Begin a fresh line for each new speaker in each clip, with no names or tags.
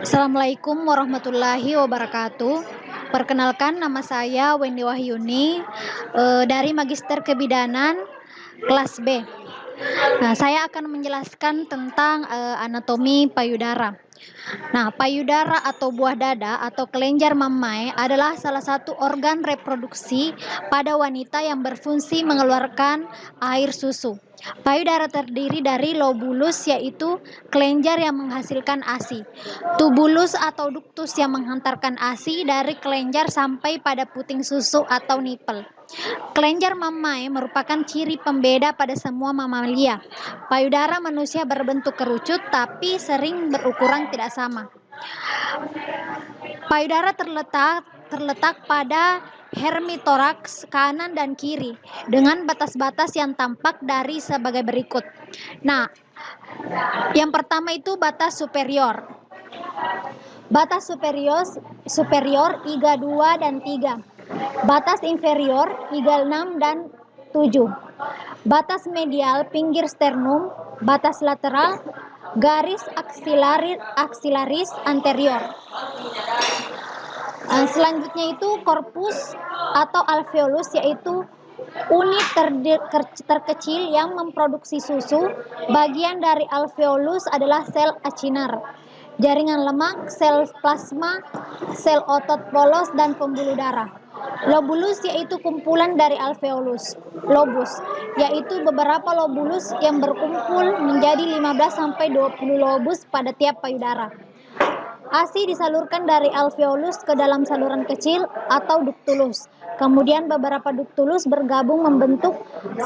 Assalamualaikum warahmatullahi wabarakatuh. Perkenalkan, nama saya Wendy Wahyuni, dari Magister Kebidanan kelas B. Nah, saya akan menjelaskan tentang anatomi payudara. Nah, payudara atau buah dada atau kelenjar mamai adalah salah satu organ reproduksi pada wanita yang berfungsi mengeluarkan air susu. Payudara terdiri dari lobulus, yaitu kelenjar yang menghasilkan ASI, tubulus atau duktus yang menghantarkan ASI dari kelenjar sampai pada puting susu atau nipel. Kelenjar mamai merupakan ciri pembeda pada semua mamalia. Payudara manusia berbentuk kerucut tapi sering berukuran tidak sama. Payudara terletak pada hermitoraks kanan dan kiri dengan batas-batas yang tampak dari sebagai berikut. Nah, yang pertama itu batas superior. Batas superior IGA 2 dan 3. Batas inferior IGA 6 dan 7. Batas medial pinggir sternum, batas lateral garis aksilaris anterior. Selanjutnya itu korpus atau alveolus, yaitu unit terkecil yang memproduksi susu. Bagian dari alveolus adalah sel acinar, jaringan lemak, sel plasma, sel otot polos, dan pembuluh darah. Lobulus yaitu kumpulan dari alveolus. Lobus yaitu beberapa lobulus yang berkumpul menjadi 15-20 lobus pada tiap payudara. ASI disalurkan dari alveolus ke dalam saluran kecil atau ductulus. Kemudian beberapa ductulus bergabung membentuk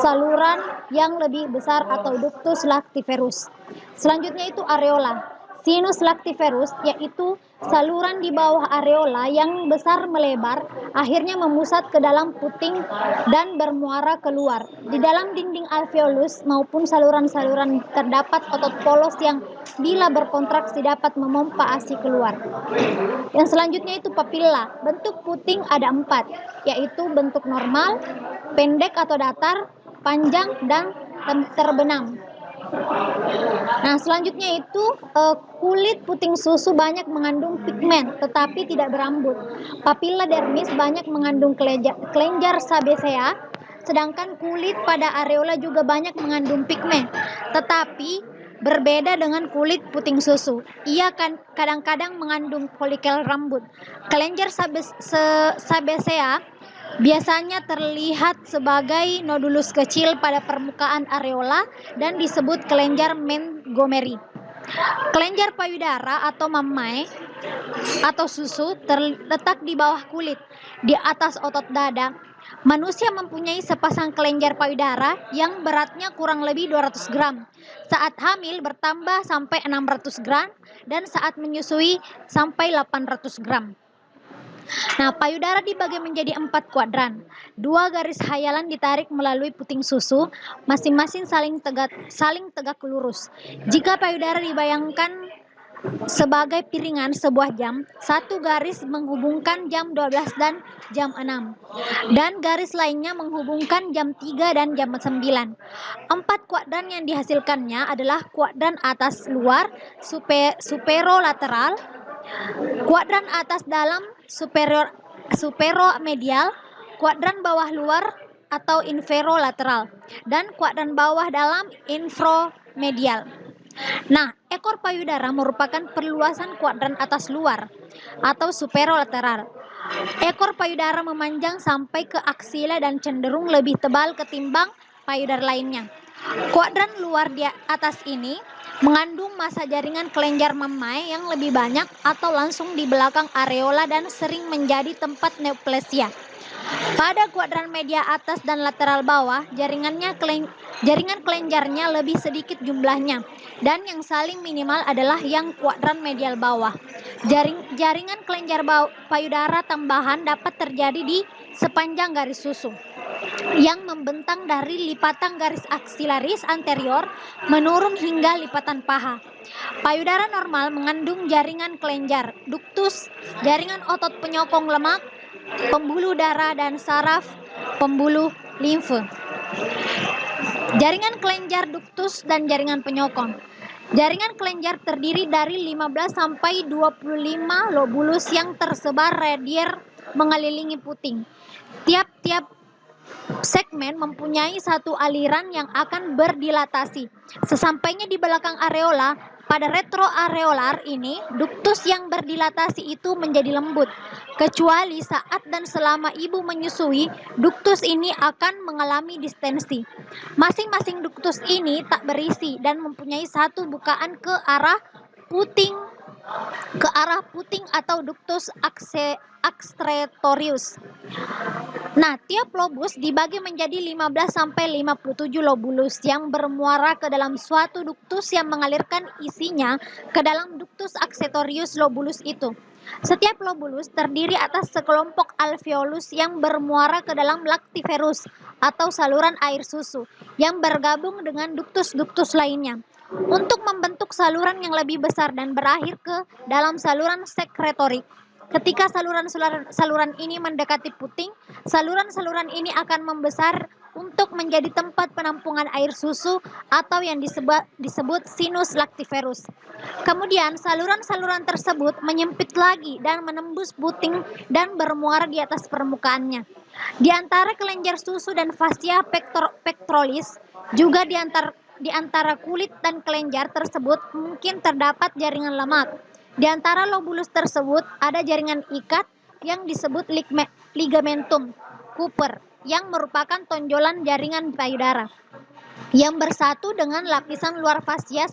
saluran yang lebih besar atau ductus lactiferus. Selanjutnya itu areola. Sinus lactiferus yaitu saluran di bawah areola yang besar melebar, akhirnya memusat ke dalam puting dan bermuara keluar. Di dalam dinding alveolus maupun saluran-saluran terdapat otot polos yang bila berkontraksi dapat memompa ASI keluar. Yang selanjutnya itu papilla. Bentuk puting ada 4, yaitu bentuk normal, pendek atau datar, panjang, dan terbenam. Nah, selanjutnya itu kulit puting susu banyak mengandung pigmen tetapi tidak berambut. Papilla dermis banyak mengandung kelenjar sebasea, sedangkan kulit pada areola juga banyak mengandung pigmen tetapi berbeda dengan kulit puting susu. Ia kan kadang-kadang mengandung folikel rambut. Kelenjar sebasea biasanya terlihat sebagai nodulus kecil pada permukaan areola dan disebut kelenjar Montgomery. Kelenjar payudara atau mamai atau susu terletak di bawah kulit, di atas otot dada. Manusia mempunyai sepasang kelenjar payudara yang beratnya kurang lebih 200 gram. Saat hamil bertambah sampai 600 gram dan saat menyusui sampai 800 gram. Nah, payudara dibagi menjadi 4 kuadran. 2 garis hayalan ditarik melalui puting susu, masing-masing saling tegak lurus. Jika payudara dibayangkan sebagai piringan sebuah jam, 1 garis menghubungkan jam 12 dan jam 6, dan garis lainnya menghubungkan jam 3 dan jam 9. 4 kuadran yang dihasilkannya adalah kuadran atas luar, superolateral, kuadran atas dalam, superomedial, kuadran bawah luar atau inferolateral, dan kuadran bawah dalam, infromedial. Nah, ekor payudara merupakan perluasan kuadran atas luar atau superolateral. Ekor payudara memanjang sampai ke aksila dan cenderung lebih tebal ketimbang payudara lainnya. Kuadran luar di atas ini mengandung massa jaringan kelenjar mamai yang lebih banyak atau langsung di belakang areola dan sering menjadi tempat neoplasia. Pada kuadran media atas dan lateral bawah, jaringan kelenjarnya lebih sedikit jumlahnya, dan yang saling minimal adalah yang kuadran medial bawah. Jaringan kelenjar payudara tambahan dapat terjadi di sepanjang garis susu yang membentang dari lipatan garis aksilaris anterior menurun hingga lipatan paha. Payudara normal mengandung jaringan kelenjar, duktus, jaringan otot penyokong lemak, pembuluh darah, dan saraf pembuluh limfe. Jaringan kelenjar, duktus, dan jaringan penyokong. Jaringan kelenjar terdiri dari 15 sampai 25 lobulus yang tersebar radier mengelilingi puting. Tiap-tiap segmen mempunyai satu aliran yang akan berdilatasi. Sesampainya di belakang areola, pada retroareolar ini, duktus yang berdilatasi itu menjadi lembut. Kecuali saat dan selama ibu menyusui, duktus ini akan mengalami distensi. Masing-masing duktus ini tak berisi dan mempunyai satu bukaan puting ke arah puting atau ductus excretorius. Nah, tiap lobus dibagi menjadi 15 sampai 57 lobulus yang bermuara ke dalam suatu ductus yang mengalirkan isinya ke dalam ductus excretorius lobulus itu. Setiap lobulus terdiri atas sekelompok alveolus yang bermuara ke dalam lactiferus atau saluran air susu yang bergabung dengan ductus-ductus lainnya untuk membentuk saluran yang lebih besar dan berakhir ke dalam saluran sekretorik. Ketika saluran ini mendekati puting, saluran-saluran ini akan membesar untuk menjadi tempat penampungan air susu atau yang disebut sinus lactiferus. Kemudian saluran-saluran tersebut menyempit lagi dan menembus puting dan bermuara di atas permukaannya. Di antara kelenjar susu dan fascia pectoralis, juga di antara kulit dan kelenjar tersebut mungkin terdapat jaringan lemak. Di antara lobulus tersebut ada jaringan ikat yang disebut ligamentum Cooper yang merupakan tonjolan jaringan payudara yang bersatu dengan lapisan luar fascia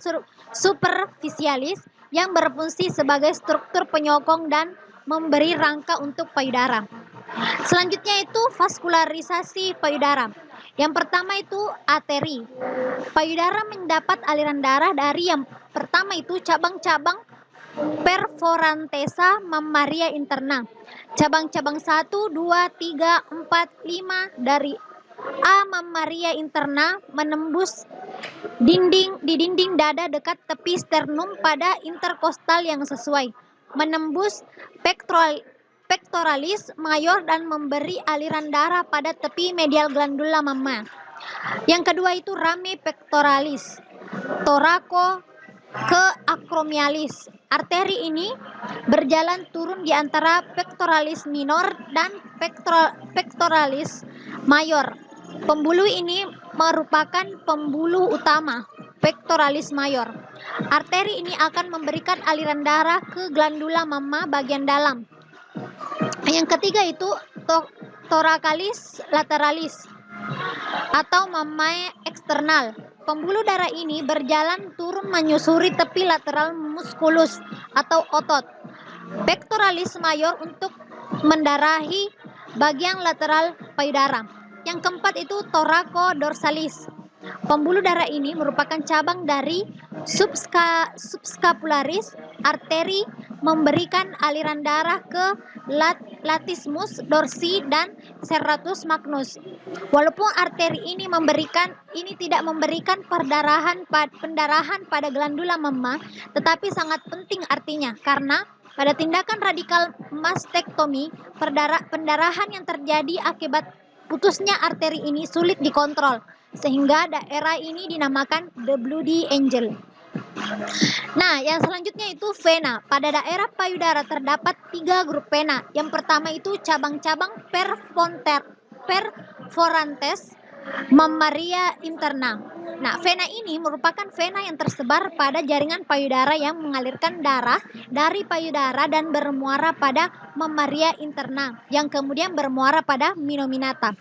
superficialis yang berfungsi sebagai struktur penyokong dan memberi rangka untuk payudara. Selanjutnya itu vaskularisasi payudara. Yang pertama itu arteri. Payudara mendapat aliran darah dari yang pertama itu cabang-cabang perforantesa mammaria interna. Cabang-cabang 1, 2, 3, 4, 5 dari A mammaria interna menembus dinding dada dekat tepi sternum pada interkostal yang sesuai, menembus pectoralis mayor dan memberi aliran darah pada tepi medial glandula mama. Yang kedua itu rami pectoralis, torako ke acromialis. Arteri ini berjalan turun di antara pectoralis minor dan pectoralis mayor. Pembuluh ini merupakan pembuluh utama pectoralis mayor. Arteri ini akan memberikan aliran darah ke glandula mama bagian dalam. Yang ketiga itu thoracalis lateralis atau mammae eksternal. Pembuluh darah ini berjalan turun menyusuri tepi lateral musculus atau otot pectoralis mayor untuk mendarahi bagian lateral payudara. Yang keempat itu thoraco-dorsalis. Pembuluh darah ini merupakan cabang dari subscapularis arteri memberikan aliran darah ke latissimus dorsi dan serratus magnus. Walaupun arteri ini tidak memberikan pendarahan pada glandula mama, tetapi sangat penting artinya karena pada tindakan radikal mastektomi, pendarahan yang terjadi akibat putusnya arteri ini sulit dikontrol, sehingga daerah ini dinamakan the bloody angel. Nah, yang selanjutnya itu vena. Pada daerah payudara terdapat 3 grup vena. Yang pertama itu cabang-cabang perforantes mammaria interna. Nah, vena ini merupakan vena yang tersebar pada jaringan payudara yang mengalirkan darah dari payudara dan bermuara pada mammaria interna, yang kemudian bermuara pada minominata.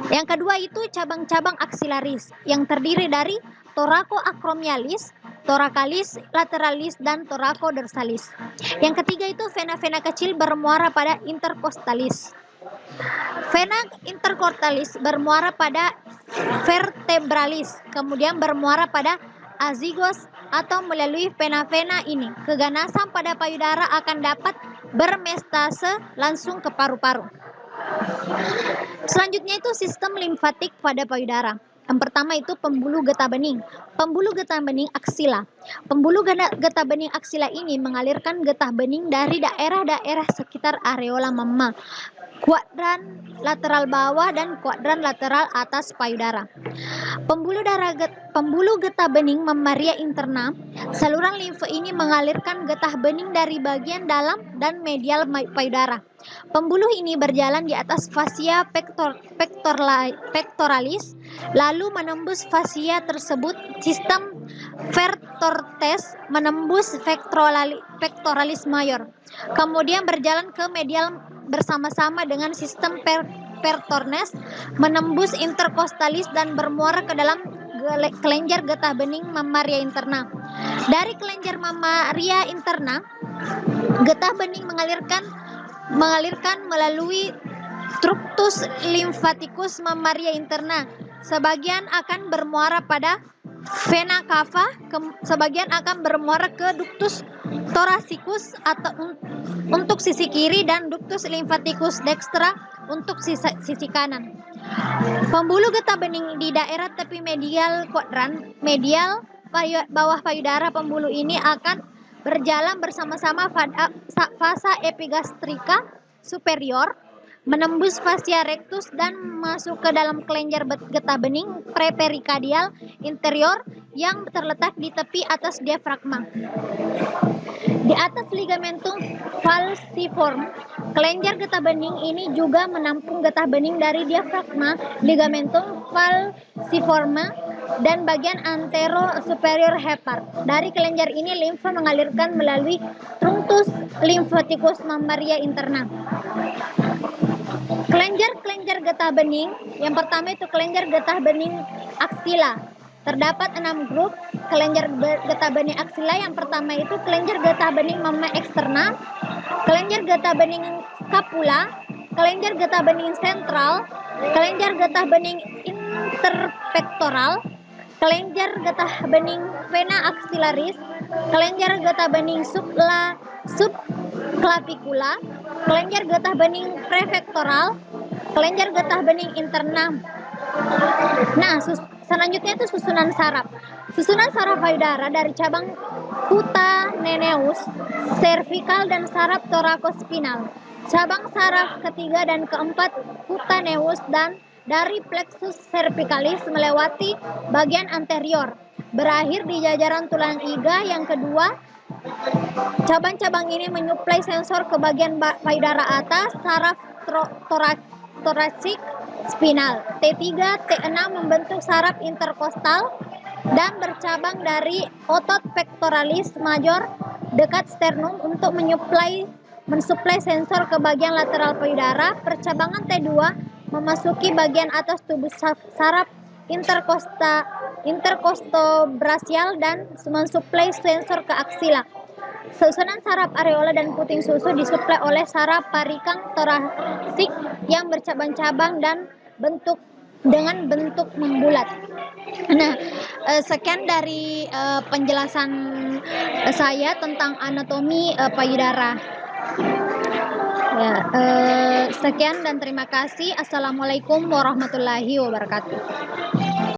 Yang kedua itu cabang-cabang aksilaris yang terdiri dari thoracoacromialis, thoracalis lateralis, dan thoraco-dorsalis. Yang ketiga itu vena-vena kecil bermuara pada intercostalis. Vena intercostalis bermuara pada vertebralis, kemudian bermuara pada azygos atau melalui vena-vena ini. Keganasan pada payudara akan dapat bermestase langsung ke paru-paru. Selanjutnya itu sistem limfatik pada payudara. Yang pertama itu pembuluh getah bening. Pembuluh getah bening aksila. Pembuluh getah bening aksila ini mengalirkan getah bening dari daerah-daerah sekitar areola mama kuadran lateral bawah dan kuadran lateral atas payudara. Pembuluh getah bening mamaria interna. Saluran limfe ini mengalirkan getah bening dari bagian dalam dan medial payudara. Pembuluh ini berjalan di atas fascia pectoralis, lalu menembus fascia tersebut. Sistem vertortes menembus pectoralis mayor, kemudian berjalan ke medial bersama-sama dengan sistem pertornes menembus interkostalis dan bermuara ke dalam kelenjar getah bening mamaria interna. Dari kelenjar mamaria interna, getah bening mengalirkan melalui tructus lymphaticus mamaria interna. Sebagian akan bermuara pada vena cava, sebagian akan bermuara ke ductus thoracicus atau untuk sisi kiri dan ductus lymphaticus dextra untuk sisi kanan. Pembuluh getah bening di daerah tepi medial kuadran medial bawah payudara. Pembuluh ini akan berjalan bersama-sama fasa epigastrika superior, menembus fascia rectus dan masuk ke dalam kelenjar getah bening preperikadial interior yang terletak di tepi atas diafragma. Di atas ligamentum falciform, kelenjar getah bening ini juga menampung getah bening dari diafragma, ligamentum falciform, dan bagian antero superior hepar. Dari kelenjar ini limfa mengalirkan melalui trunctus lymphaticus mamaria interna. Kelenjar getah bening, yang pertama itu kelenjar getah bening aksila. Terdapat 6 grup kelenjar getah bening aksila. Yang pertama itu kelenjar getah bening mama eksternal, kelenjar getah bening scapula, kelenjar getah bening sentral, kelenjar getah bening interpectoral, kelenjar getah bening vena axillaris, kelenjar getah bening subclavicula, kelenjar getah bening prefektoral, kelenjar getah bening interna. Nah, selanjutnya itu susunan saraf. Susunan saraf payudara dari cabang cutaneous, cervical, dan saraf thoracospinal. Cabang saraf ketiga dan keempat cutaneous dan dari plexus cervicalis melewati bagian anterior, berakhir di jajaran tulang iga. Yang kedua, cabang-cabang ini menyuplai sensor ke bagian payudara atas, saraf thoracic spinal. T3, T6 membentuk saraf interkostal dan bercabang dari otot pectoralis major dekat sternum untuk mensuplai sensor ke bagian lateral payudara. Percabangan T2 memasuki bagian atas tubuh saraf intercostobrachial dan mensuplai sensor ke aksila. Susunan saraf areola dan puting susu disuplai oleh saraf parikang torasik yang bercabang-cabang dan bentuk membulat. Nah, sekian dari penjelasan saya tentang anatomi payudara. Ya, sekian dan terima kasih. Assalamualaikum warahmatullahi wabarakatuh.